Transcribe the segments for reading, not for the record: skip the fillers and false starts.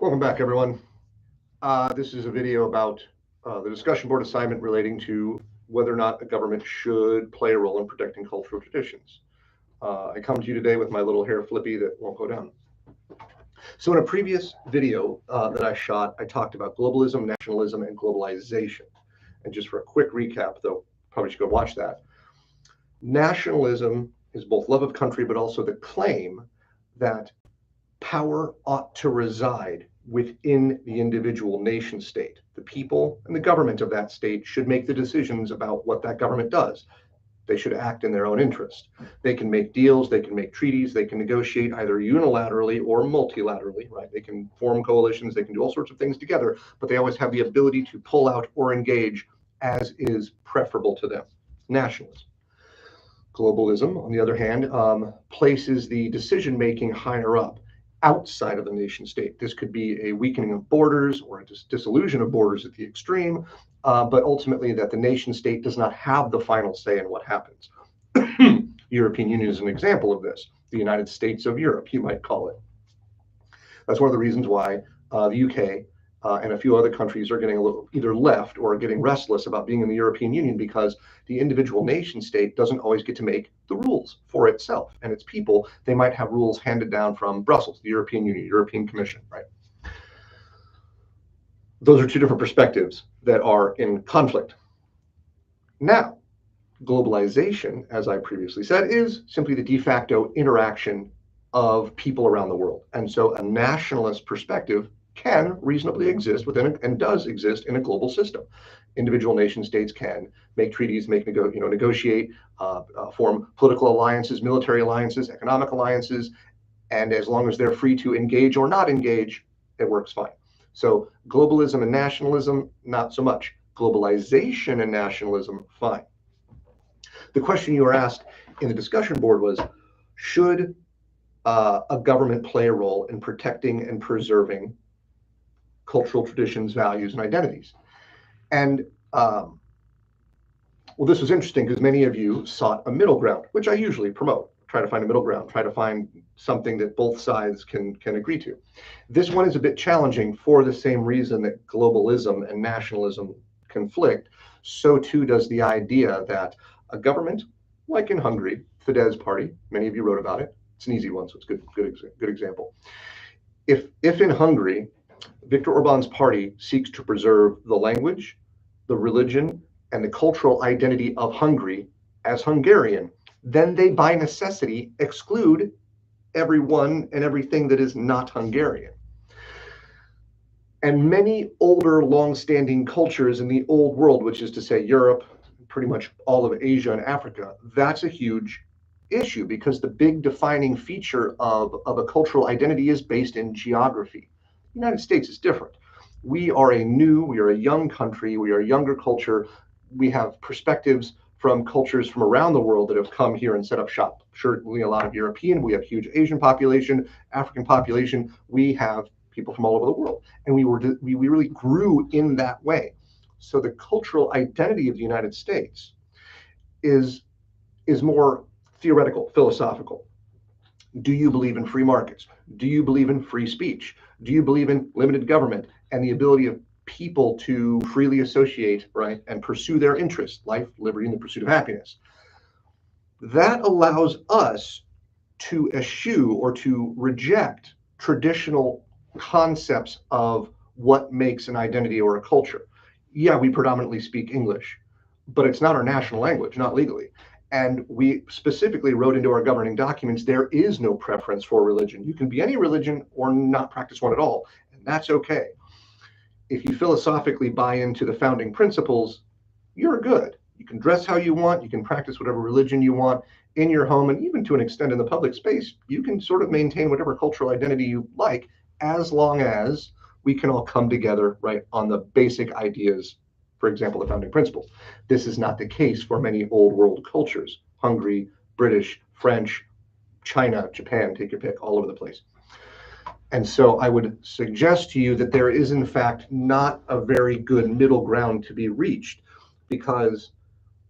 Welcome back, everyone. This is a video about the discussion board assignment relating to whether or not a government should play a role in protecting cultural traditions. I come to you today with my little hair flippy that won't go down. So in a previous video that I shot, I talked about globalism, nationalism, and globalization. And just for a quick recap, though, probably should go watch that. Nationalism is both love of country, but also the claim that power ought to reside within the individual nation state. The people and the government of that state should make the decisions about what that government does. They should act in their own interest. They can make deals, they can make treaties, they can negotiate either unilaterally or multilaterally, right? They can form coalitions, they can do all sorts of things together, but they always have the ability to pull out or engage as is preferable to them. Nationalism. Globalism, on the other hand, places the decision-making higher up, outside of the nation state. This could be a weakening of borders or a dissolution of borders at the extreme, but ultimately that the nation state does not have the final say in what happens. European Union is an example of this. The United States of Europe, you might call it. That's one of the reasons why the UK and a few other countries are getting a little either left or getting restless about being in the European Union, because the individual nation state doesn't always get to make the rules for itself and its people. They might have rules handed down from Brussels, the European Union, European Commission, right? Those are two different perspectives that are in conflict. Now, globalization, as I previously said, is simply the de facto interaction of people around the world. And so a nationalist perspective can reasonably exist within and does exist in a global system. Individual nation states can make treaties, negotiate, form political alliances, military alliances, economic alliances, and as long as they're free to engage or not engage, it works fine. So globalism and nationalism, not so much. Globalization and nationalism, fine. The question you were asked in the discussion board was, should a government play a role in protecting and preserving cultural traditions, values, and identities? And well, this was interesting because many of you sought a middle ground, which I usually promote. Try to find a middle ground, try to find something that both sides can agree to. This one is a bit challenging for the same reason that globalism and nationalism conflict. So too does the idea that a government, like in Hungary, Fidesz party, many of you wrote about it. It's an easy one, so it's good example. If in Hungary, Viktor Orban's party seeks to preserve the language, the religion, and the cultural identity of Hungary as Hungarian, then they by necessity exclude everyone and everything that is not Hungarian. And many older, long-standing cultures in the old world, which is to say Europe, pretty much all of Asia and Africa, that's a huge issue because the big defining feature of a cultural identity is based in geography. The United States is different. We are a young country, we are a younger culture. We have perspectives from cultures from around the world that have come here and set up shop. Certainly a lot of European, we have huge Asian population, African population, we have people from all over the world. And we really grew in that way. So the cultural identity of the United States is more theoretical, philosophical. Do you believe in free markets? Do you believe in free speech? Do you believe in limited government and the ability of people to freely associate, right, and pursue their interests, life, liberty, and the pursuit of happiness? That allows us to eschew or to reject traditional concepts of what makes an identity or a culture. Yeah, we predominantly speak English, but it's not our national language, not legally. And we specifically wrote into our governing documents, there is no preference for religion. You can be any religion or not practice one at all, and that's okay. If you philosophically buy into the founding principles, you're good. You can dress how you want, you can practice whatever religion you want in your home, and even to an extent in the public space, you can sort of maintain whatever cultural identity you like, as long as we can all come together, right, on the basic ideas. For example, the founding principles. This is not the case for many old world cultures. Hungary, British, French, China, Japan, take your pick, all over the place. And so I would suggest to you that there is in fact not a very good middle ground to be reached, because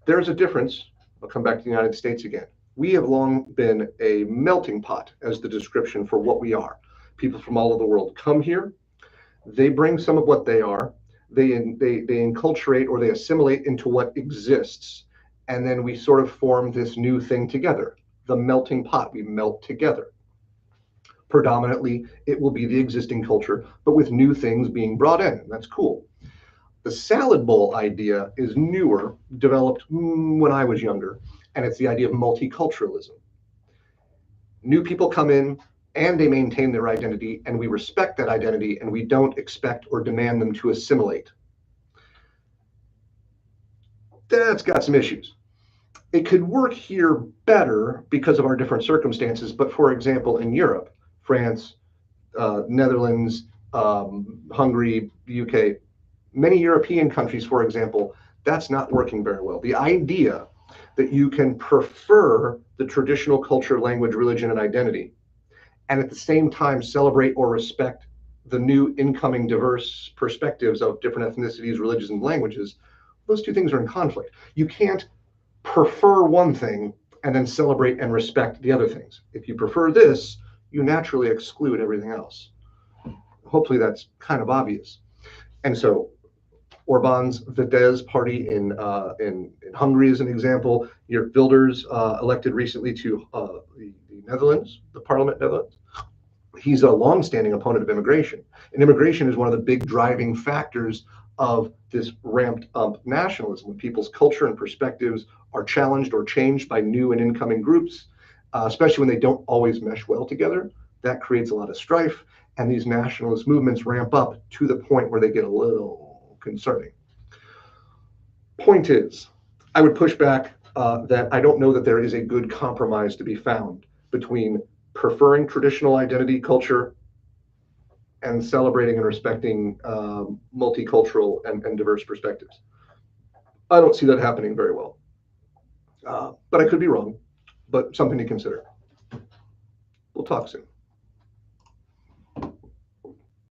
there's a difference. I'll come back to the United States again. We have long been a melting pot as the description for what we are. People from all over the world come here. They bring some of what they are, they enculturate or they assimilate into what exists, and then we sort of form this new thing together. The melting pot, we melt together. Predominantly, it will be the existing culture, but with new things being brought in. That's cool. The salad bowl idea is newer, developed when I was younger, and it's the idea of multiculturalism. New people come in and they maintain their identity, and we respect that identity, and we don't expect or demand them to assimilate. That's got some issues. It could work here better because of our different circumstances, but for example, in Europe, France, Netherlands, Hungary, the UK, many European countries, for example, that's not working very well. The idea that you can prefer the traditional culture, language, religion, and identity, and at the same time celebrate or respect the new incoming diverse perspectives of different ethnicities, religions, and languages, those two things are in conflict. You can't prefer one thing and then celebrate and respect the other things. If you prefer this, you naturally exclude everything else. Hopefully that's kind of obvious. And so Orban's Fidesz party in Hungary is an example. Your Wilders, elected recently to the Netherlands, the Parliament Netherlands. He's a longstanding opponent of immigration. And immigration is one of the big driving factors of this ramped up nationalism. When people's culture and perspectives are challenged or changed by new and incoming groups, especially when they don't always mesh well together, that creates a lot of strife. And these nationalist movements ramp up to the point where they get a little concerning. Point is, I would push back that I don't know that there is a good compromise to be found between preferring traditional identity culture and celebrating and respecting multicultural and diverse perspectives. I don't see that happening very well. But I could be wrong, but something to consider. We'll talk soon.